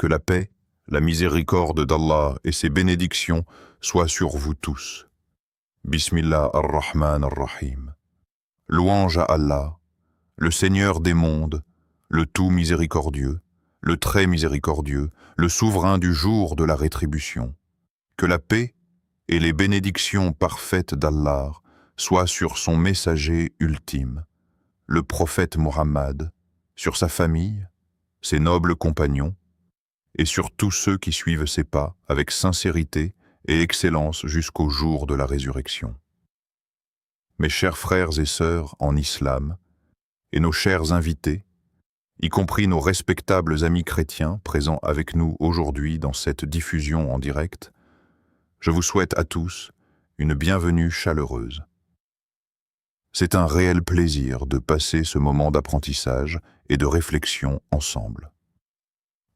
Que la paix, la miséricorde d'Allah et ses bénédictions soient sur vous tous. Bismillah ar-Rahman ar-Rahim. Louange à Allah, le Seigneur des mondes, le tout miséricordieux, le très miséricordieux, le souverain du jour de la rétribution. Que la paix et les bénédictions parfaites d'Allah soient sur son messager ultime, le prophète Muhammad, sur sa famille, ses nobles compagnons, et sur tous ceux qui suivent ses pas avec sincérité et excellence jusqu'au jour de la résurrection. Mes chers frères et sœurs en islam, et nos chers invités, y compris nos respectables amis chrétiens présents avec nous aujourd'hui dans cette diffusion en direct, je vous souhaite à tous une bienvenue chaleureuse. C'est un réel plaisir de passer ce moment d'apprentissage et de réflexion ensemble.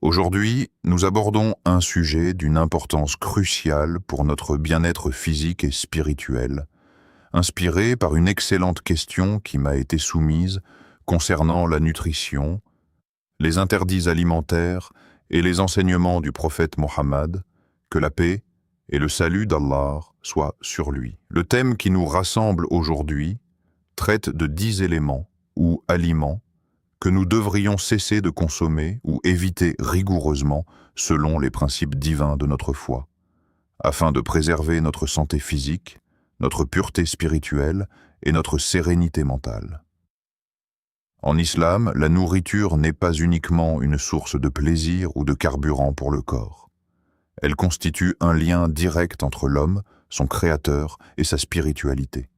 Aujourd'hui, nous abordons un sujet d'une importance cruciale pour notre bien-être physique et spirituel, inspiré par une excellente question qui m'a été soumise concernant la nutrition, les interdits alimentaires et les enseignements du prophète Mohammed, que la paix et le salut d'Allah soient sur lui. Le thème qui nous rassemble aujourd'hui traite de 10 éléments ou aliments que nous devrions cesser de consommer ou éviter rigoureusement selon les principes divins de notre foi, afin de préserver notre santé physique, notre pureté spirituelle et notre sérénité mentale. En islam, la nourriture n'est pas uniquement une source de plaisir ou de carburant pour le corps. Elle constitue un lien direct entre l'homme, son créateur et sa spiritualité.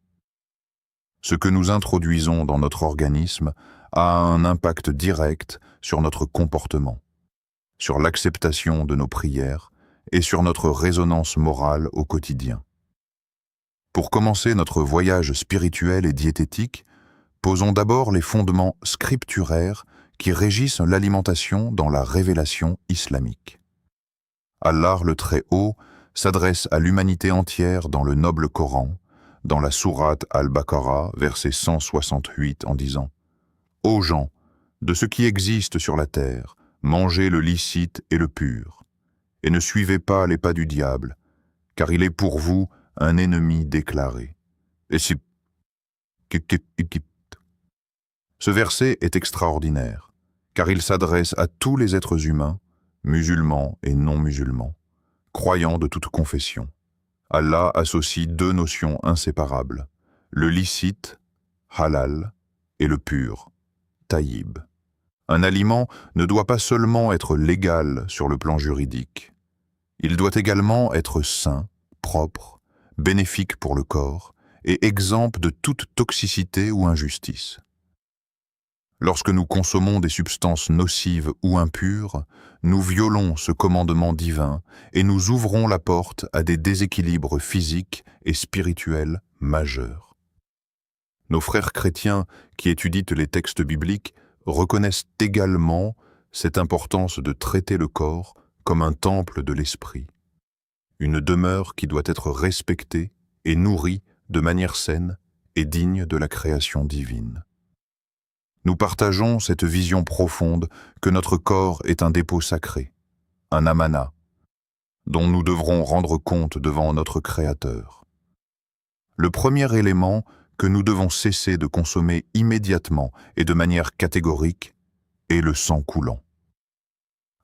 Ce que nous introduisons dans notre organisme a un impact direct sur notre comportement, sur l'acceptation de nos prières et sur notre résonance morale au quotidien. Pour commencer notre voyage spirituel et diététique, posons d'abord les fondements scripturaires qui régissent l'alimentation dans la révélation islamique. Allah le Très-Haut s'adresse à l'humanité entière dans le noble Coran, dans la sourate Al-Baqarah, verset 168, en disant « Ô gens, de ce qui existe sur la terre, mangez le licite et le pur, et ne suivez pas les pas du diable, car il est pour vous un ennemi déclaré. » Et si... Ce verset est extraordinaire, car il s'adresse à tous les êtres humains, musulmans et non musulmans, croyants de toute confession. Allah associe deux notions inséparables, le licite, halal, et le pur, taïb. Un aliment ne doit pas seulement être légal sur le plan juridique. Il doit également être sain, propre, bénéfique pour le corps et exempt de toute toxicité ou injustice. Lorsque nous consommons des substances nocives ou impures, nous violons ce commandement divin et nous ouvrons la porte à des déséquilibres physiques et spirituels majeurs. Nos frères chrétiens qui étudient les textes bibliques reconnaissent également cette importance de traiter le corps comme un temple de l'esprit, une demeure qui doit être respectée et nourrie de manière saine et digne de la création divine. Nous partageons cette vision profonde que notre corps est un dépôt sacré, un amana, dont nous devrons rendre compte devant notre Créateur. Le premier élément que nous devons cesser de consommer immédiatement et de manière catégorique est le sang coulant.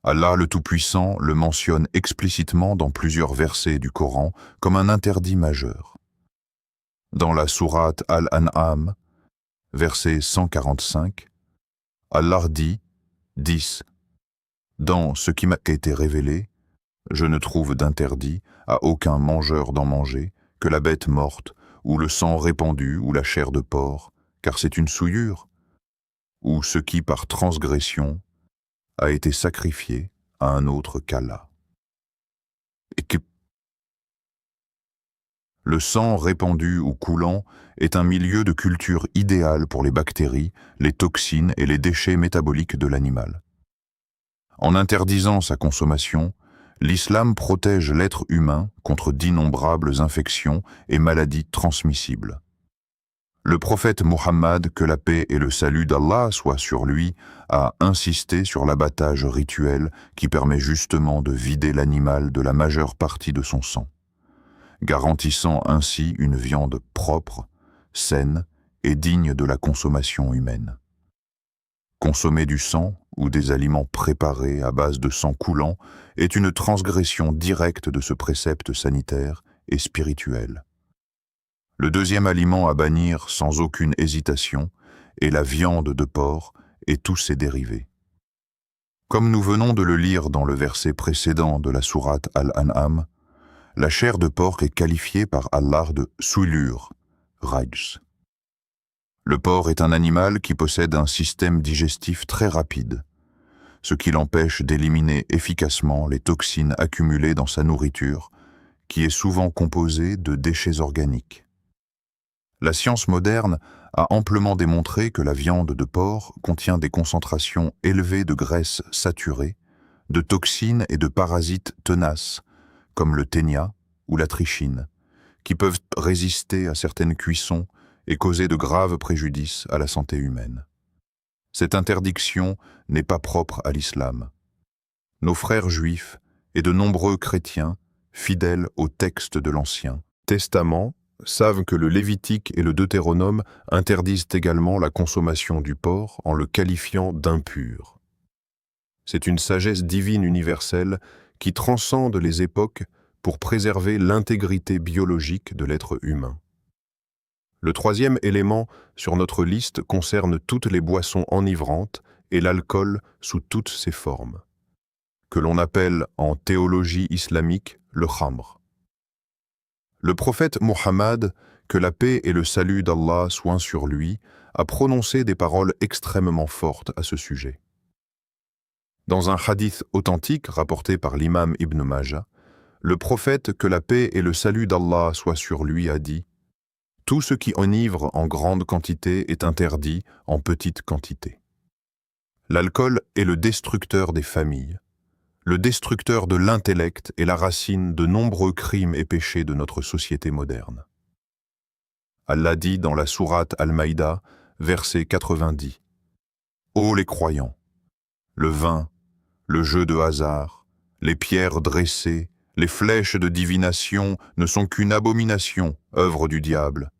Allah le Tout-Puissant le mentionne explicitement dans plusieurs versets du Coran comme un interdit majeur. Dans la sourate Al-An'am, verset 145, Allah dit, 10. Dans ce qui m'a été révélé, je ne trouve d'interdit à aucun mangeur d'en manger que la bête morte, ou le sang répandu, ou la chair de porc, car c'est une souillure, ou ce qui par transgression a été sacrifié à un autre qu'Allah. Le sang répandu ou coulant est un milieu de culture idéal pour les bactéries, les toxines et les déchets métaboliques de l'animal. En interdisant sa consommation, l'islam protège l'être humain contre d'innombrables infections et maladies transmissibles. Le prophète Muhammad, que la paix et le salut d'Allah soient sur lui, a insisté sur l'abattage rituel qui permet justement de vider l'animal de la majeure partie de son sang, garantissant ainsi une viande propre, saine et digne de la consommation humaine. Consommer du sang ou des aliments préparés à base de sang coulant est une transgression directe de ce précepte sanitaire et spirituel. Le deuxième aliment à bannir sans aucune hésitation est la viande de porc et tous ses dérivés. Comme nous venons de le lire dans le verset précédent de la sourate Al-An'am, la chair de porc est qualifiée par Allah de souillure, rajs. Le porc est un animal qui possède un système digestif très rapide, ce qui l'empêche d'éliminer efficacement les toxines accumulées dans sa nourriture, qui est souvent composée de déchets organiques. La science moderne a amplement démontré que la viande de porc contient des concentrations élevées de graisses saturées, de toxines et de parasites tenaces, comme le ténia ou la trichine, qui peuvent résister à certaines cuissons et causer de graves préjudices à la santé humaine. Cette interdiction n'est pas propre à l'islam. Nos frères juifs et de nombreux chrétiens, fidèles au texte de l'Ancien Testament, savent que le Lévitique et le Deutéronome interdisent également la consommation du porc en le qualifiant d'impur. C'est une sagesse divine universelle qui transcende les époques pour préserver l'intégrité biologique de l'être humain. Le troisième élément sur notre liste concerne toutes les boissons enivrantes et l'alcool sous toutes ses formes, que l'on appelle en théologie islamique le khamr. Le prophète Muhammad, que la paix et le salut d'Allah soient sur lui, a prononcé des paroles extrêmement fortes à ce sujet. Dans un hadith authentique rapporté par l'imam Ibn Majah, le prophète, que la paix et le salut d'Allah soient sur lui, a dit « Tout ce qui enivre en grande quantité est interdit en petite quantité. » L'alcool est le destructeur des familles, le destructeur de l'intellect et la racine de nombreux crimes et péchés de notre société moderne. Allah dit dans la sourate Al-Maïda, verset 90, « Ô les croyants, le vin, le jeu de hasard, les pierres dressées, les flèches de divination ne sont qu'une abomination, œuvre du diable.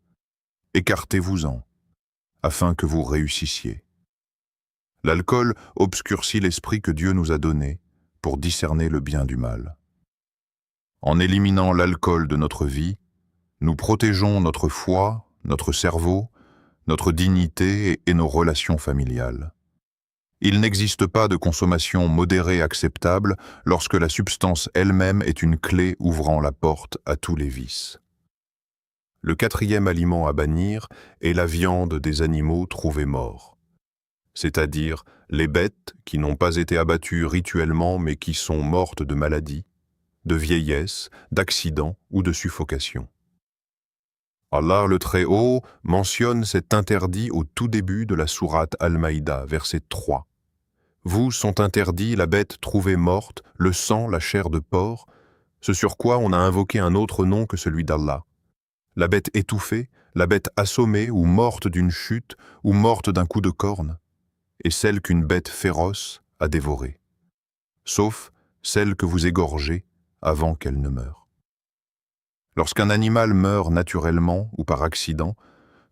Écartez-vous-en, afin que vous réussissiez. » L'alcool obscurcit l'esprit que Dieu nous a donné pour discerner le bien du mal. En éliminant l'alcool de notre vie, nous protégeons notre foi, notre cerveau, notre dignité et nos relations familiales. Il n'existe pas de consommation modérée acceptable lorsque la substance elle-même est une clé ouvrant la porte à tous les vices. Le quatrième aliment à bannir est la viande des animaux trouvés morts, c'est-à-dire les bêtes qui n'ont pas été abattues rituellement mais qui sont mortes de maladie, de vieillesse, d'accident ou de suffocation. Allah le Très-Haut mentionne cet interdit au tout début de la sourate Al-Maïda, verset 3. « Vous sont interdits la bête trouvée morte, le sang, la chair de porc, ce sur quoi on a invoqué un autre nom que celui d'Allah. La bête étouffée, la bête assommée ou morte d'une chute ou morte d'un coup de corne, et celle qu'une bête féroce a dévorée, sauf celle que vous égorgez avant qu'elle ne meure. » Lorsqu'un animal meurt naturellement ou par accident,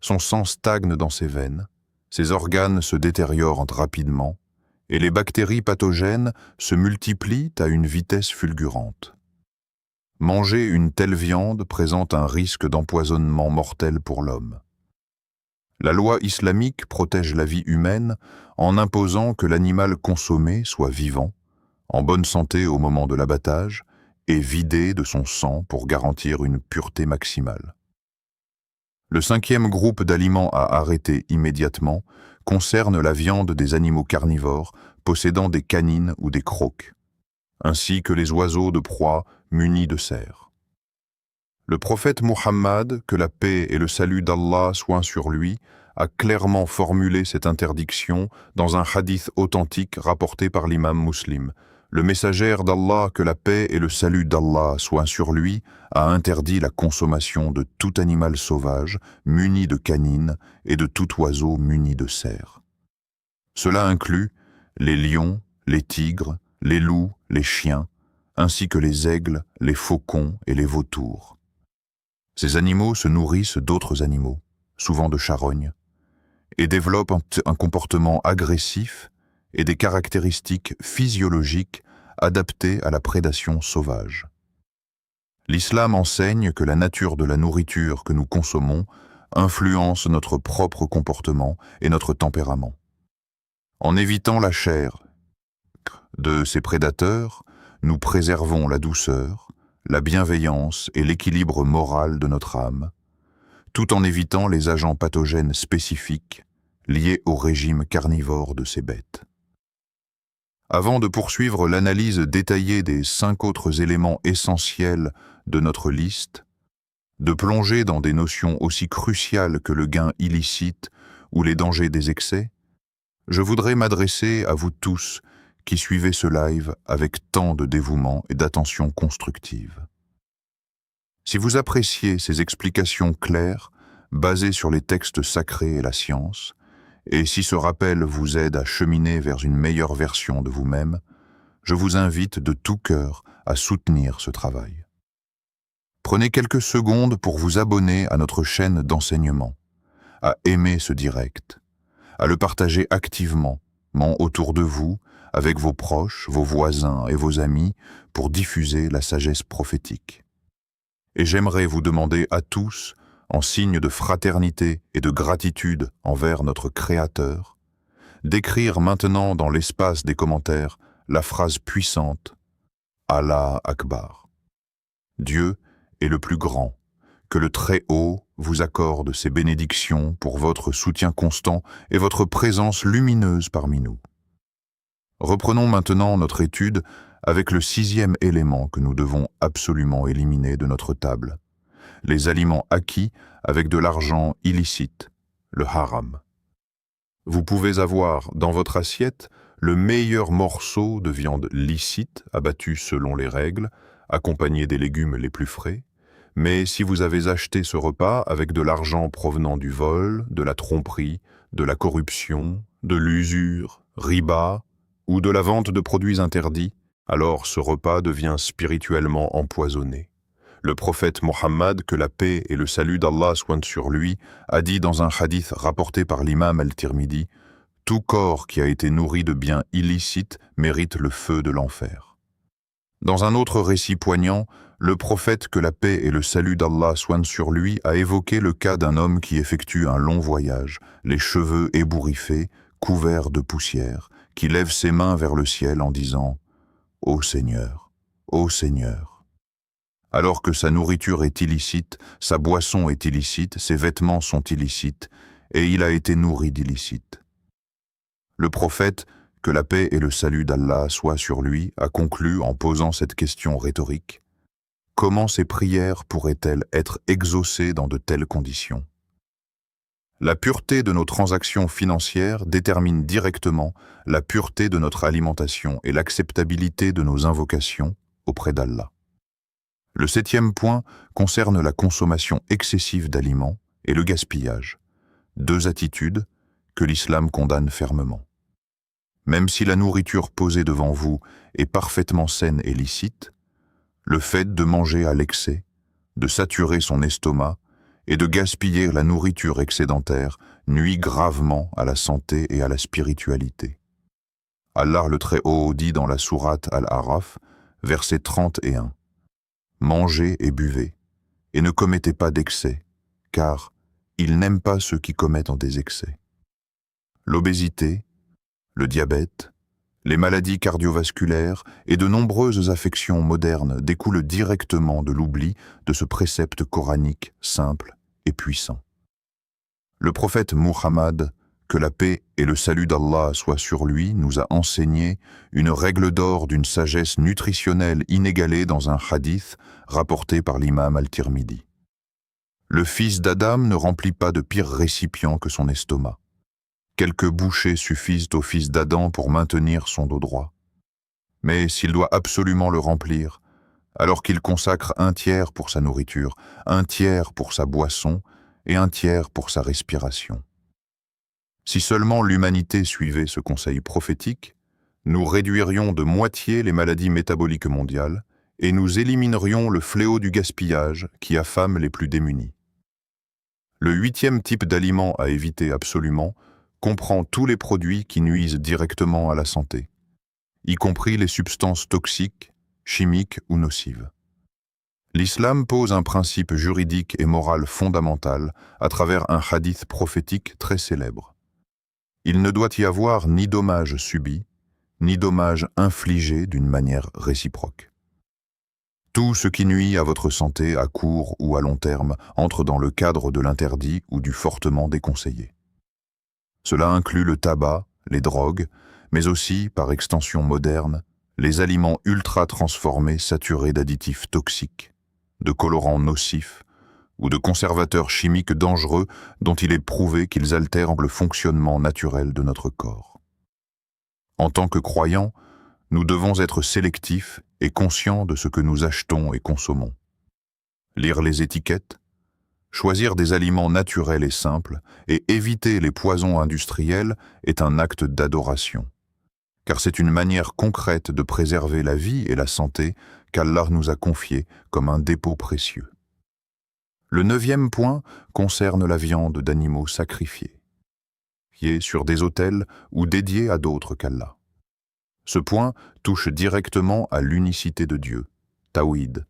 son sang stagne dans ses veines, ses organes se détériorent rapidement, et les bactéries pathogènes se multiplient à une vitesse fulgurante. Manger une telle viande présente un risque d'empoisonnement mortel pour l'homme. La loi islamique protège la vie humaine en imposant que l'animal consommé soit vivant, en bonne santé au moment de l'abattage, et vidé de son sang pour garantir une pureté maximale. Le cinquième groupe d'aliments à arrêter immédiatement concerne la viande des animaux carnivores possédant des canines ou des crocs, ainsi que les oiseaux de proie munis de serres. Le prophète Muhammad, que la paix et le salut d'Allah soient sur lui, a clairement formulé cette interdiction dans un hadith authentique rapporté par l'imam Muslim, Le messager d'Allah, que la paix et le salut d'Allah soient sur lui, a interdit la consommation de tout animal sauvage muni de canines et de tout oiseau muni de serres. Cela inclut les lions, les tigres, les loups, les chiens, ainsi que les aigles, les faucons et les vautours. Ces animaux se nourrissent d'autres animaux, souvent de charognes, et développent un comportement agressif et des caractéristiques physiologiques adaptées à la prédation sauvage. L'islam enseigne que la nature de la nourriture que nous consommons influence notre propre comportement et notre tempérament. En évitant la chair de ces prédateurs, nous préservons la douceur, la bienveillance et l'équilibre moral de notre âme, tout en évitant les agents pathogènes spécifiques liés au régime carnivore de ces bêtes. Avant de poursuivre l'analyse détaillée des 5 autres éléments essentiels de notre liste, de plonger dans des notions aussi cruciales que le gain illicite ou les dangers des excès, je voudrais m'adresser à vous tous qui suivez ce live avec tant de dévouement et d'attention constructive. Si vous appréciez ces explications claires, basées sur les textes sacrés et la science, et si ce rappel vous aide à cheminer vers une meilleure version de vous-même, je vous invite de tout cœur à soutenir ce travail. Prenez quelques secondes pour vous abonner à notre chaîne d'enseignement, à aimer ce direct, à le partager activement autour de vous, avec vos proches, vos voisins et vos amis, pour diffuser la sagesse prophétique. Et j'aimerais vous demander à tous, en signe de fraternité et de gratitude envers notre Créateur, d'écrire maintenant dans l'espace des commentaires la phrase puissante « Allah Akbar ». Dieu est le plus grand, que le Très-Haut vous accorde ses bénédictions pour votre soutien constant et votre présence lumineuse parmi nous. Reprenons maintenant notre étude avec le 6e élément que nous devons absolument éliminer de notre table, les aliments acquis avec de l'argent illicite, le haram. Vous pouvez avoir dans votre assiette le meilleur morceau de viande licite abattu selon les règles, accompagné des légumes les plus frais, mais si vous avez acheté ce repas avec de l'argent provenant du vol, de la tromperie, de la corruption, de l'usure, riba, ou de la vente de produits interdits, alors ce repas devient spirituellement empoisonné. Le prophète Mohammed, que la paix et le salut d'Allah soient sur lui, a dit dans un hadith rapporté par l'imam al-Tirmidhi, « Tout corps qui a été nourri de biens illicites mérite le feu de l'enfer. » Dans un autre récit poignant, le prophète, que la paix et le salut d'Allah soient sur lui, a évoqué le cas d'un homme qui effectue un long voyage, les cheveux ébouriffés, couverts de poussière, qui lève ses mains vers le ciel en disant « Ô Seigneur, ô Seigneur ». Alors que sa nourriture est illicite, sa boisson est illicite, ses vêtements sont illicites, et il a été nourri d'illicite. Le prophète, que la paix et le salut d'Allah soient sur lui, a conclu en posant cette question rhétorique. Comment ces prières pourraient-elles être exaucées dans de telles conditions? La pureté de nos transactions financières détermine directement la pureté de notre alimentation et l'acceptabilité de nos invocations auprès d'Allah. Le 7e point concerne la consommation excessive d'aliments et le gaspillage, 2 attitudes que l'islam condamne fermement. Même si la nourriture posée devant vous est parfaitement saine et licite, le fait de manger à l'excès, de saturer son estomac et de gaspiller la nourriture excédentaire nuit gravement à la santé et à la spiritualité. Allah le Très-Haut dit dans la sourate Al-Araf, verset 31, « Mangez et buvez, et ne commettez pas d'excès, car il n'aime pas ceux qui commettent des excès. » L'obésité, le diabète, les maladies cardiovasculaires et de nombreuses affections modernes découlent directement de l'oubli de ce précepte coranique simple et puissant. Le prophète Muhammad, que la paix et le salut d'Allah soient sur lui, nous a enseigné une règle d'or d'une sagesse nutritionnelle inégalée dans un hadith rapporté par l'imam al-Tirmidhi. Le fils d'Adam ne remplit pas de pire récipient que son estomac. Quelques bouchées suffisent au fils d'Adam pour maintenir son dos droit. Mais s'il doit absolument le remplir, alors qu'il consacre un tiers pour sa nourriture, un tiers pour sa boisson et un tiers pour sa respiration. Si seulement l'humanité suivait ce conseil prophétique, nous réduirions de moitié les maladies métaboliques mondiales et nous éliminerions le fléau du gaspillage qui affame les plus démunis. Le 8e type d'aliment à éviter absolument comprend tous les produits qui nuisent directement à la santé, y compris les substances toxiques, chimiques ou nocives. L'islam pose un principe juridique et moral fondamental à travers un hadith prophétique très célèbre. Il ne doit y avoir ni dommages subis, ni dommages infligés d'une manière réciproque. Tout ce qui nuit à votre santé à court ou à long terme entre dans le cadre de l'interdit ou du fortement déconseillé. Cela inclut le tabac, les drogues, mais aussi, par extension moderne, les aliments ultra-transformés saturés d'additifs toxiques, de colorants nocifs ou de conservateurs chimiques dangereux dont il est prouvé qu'ils altèrent le fonctionnement naturel de notre corps. En tant que croyants, nous devons être sélectifs et conscients de ce que nous achetons et consommons. Lire les étiquettes, choisir des aliments naturels et simples et éviter les poisons industriels est un acte d'adoration, car c'est une manière concrète de préserver la vie et la santé qu'Allah nous a confiée comme un dépôt précieux. Le 9e point concerne la viande d'animaux sacrifiés, qui est sur des autels ou dédiés à d'autres qu'Allah. Ce point touche directement à l'unicité de Dieu, Tawhid,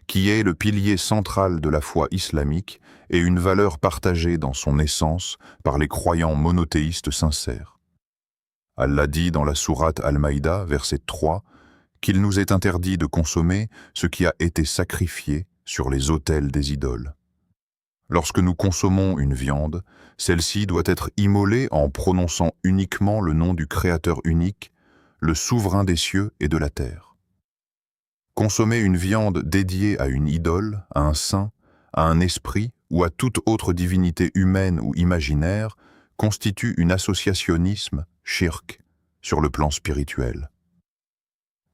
qui est le pilier central de la foi islamique et une valeur partagée dans son essence par les croyants monothéistes sincères. Allah dit dans la sourate Al-Maïda, verset 3, qu'il nous est interdit de consommer ce qui a été sacrifié sur les autels des idoles. Lorsque nous consommons une viande, celle-ci doit être immolée en prononçant uniquement le nom du Créateur unique, le souverain des cieux et de la terre. Consommer une viande dédiée à une idole, à un saint, à un esprit ou à toute autre divinité humaine ou imaginaire constitue un associationnisme, shirk, sur le plan spirituel.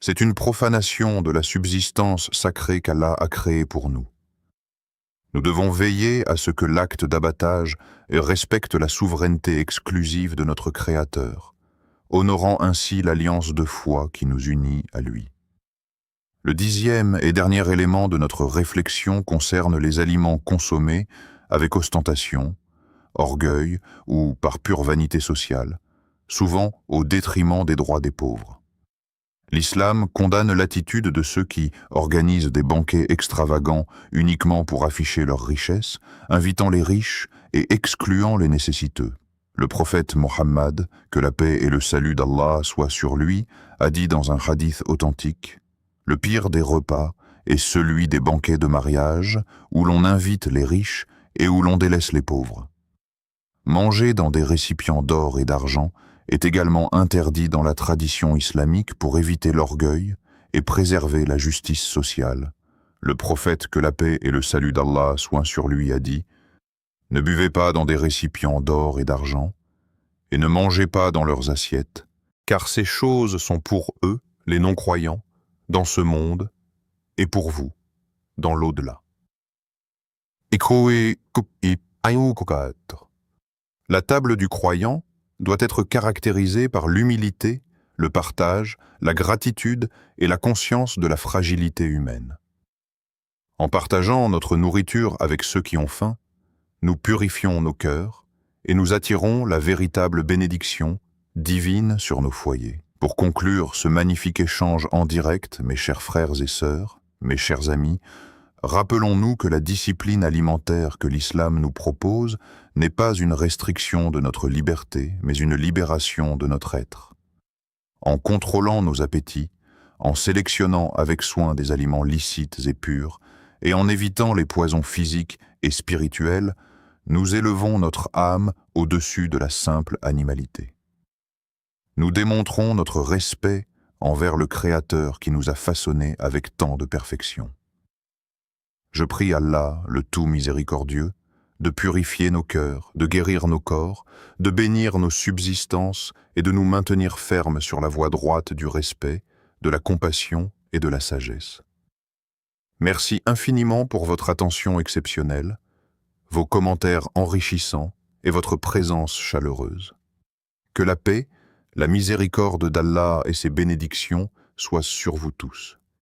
C'est une profanation de la subsistance sacrée qu'Allah a créée pour nous. Nous devons veiller à ce que l'acte d'abattage respecte la souveraineté exclusive de notre Créateur, honorant ainsi l'alliance de foi qui nous unit à lui. Le 10e et dernier élément de notre réflexion concerne les aliments consommés avec ostentation, orgueil ou par pure vanité sociale, souvent au détriment des droits des pauvres. L'islam condamne l'attitude de ceux qui organisent des banquets extravagants uniquement pour afficher leur richesse, invitant les riches et excluant les nécessiteux. Le prophète Mohammed, que la paix et le salut d'Allah soient sur lui, a dit dans un hadith authentique « Le pire des repas est celui des banquets de mariage où l'on invite les riches et où l'on délaisse les pauvres. » Manger dans des récipients d'or et d'argent est également interdit dans la tradition islamique pour éviter l'orgueil et préserver la justice sociale. Le prophète, que la paix et le salut d'Allah soient sur lui, a dit « Ne buvez pas dans des récipients d'or et d'argent, et ne mangez pas dans leurs assiettes, car ces choses sont pour eux, les non-croyants, dans ce monde, et pour vous, dans l'au-delà. » La table du croyant doit être caractérisée par l'humilité, le partage, la gratitude et la conscience de la fragilité humaine. En partageant notre nourriture avec ceux qui ont faim, nous purifions nos cœurs et nous attirons la véritable bénédiction divine sur nos foyers. Pour conclure ce magnifique échange en direct, mes chers frères et sœurs, mes chers amis, rappelons-nous que la discipline alimentaire que l'islam nous propose n'est pas une restriction de notre liberté, mais une libération de notre être. En contrôlant nos appétits, en sélectionnant avec soin des aliments licites et purs, et en évitant les poisons physiques et spirituels, nous élevons notre âme au-dessus de la simple animalité. Nous démontrons notre respect envers le Créateur qui nous a façonnés avec tant de perfection. Je prie Allah, le tout miséricordieux, de purifier nos cœurs, de guérir nos corps, de bénir nos subsistances et de nous maintenir fermes sur la voie droite du respect, de la compassion et de la sagesse. Merci infiniment pour votre attention exceptionnelle, vos commentaires enrichissants et votre présence chaleureuse. Que la paix, la miséricorde d'Allah et ses bénédictions soient sur vous tous.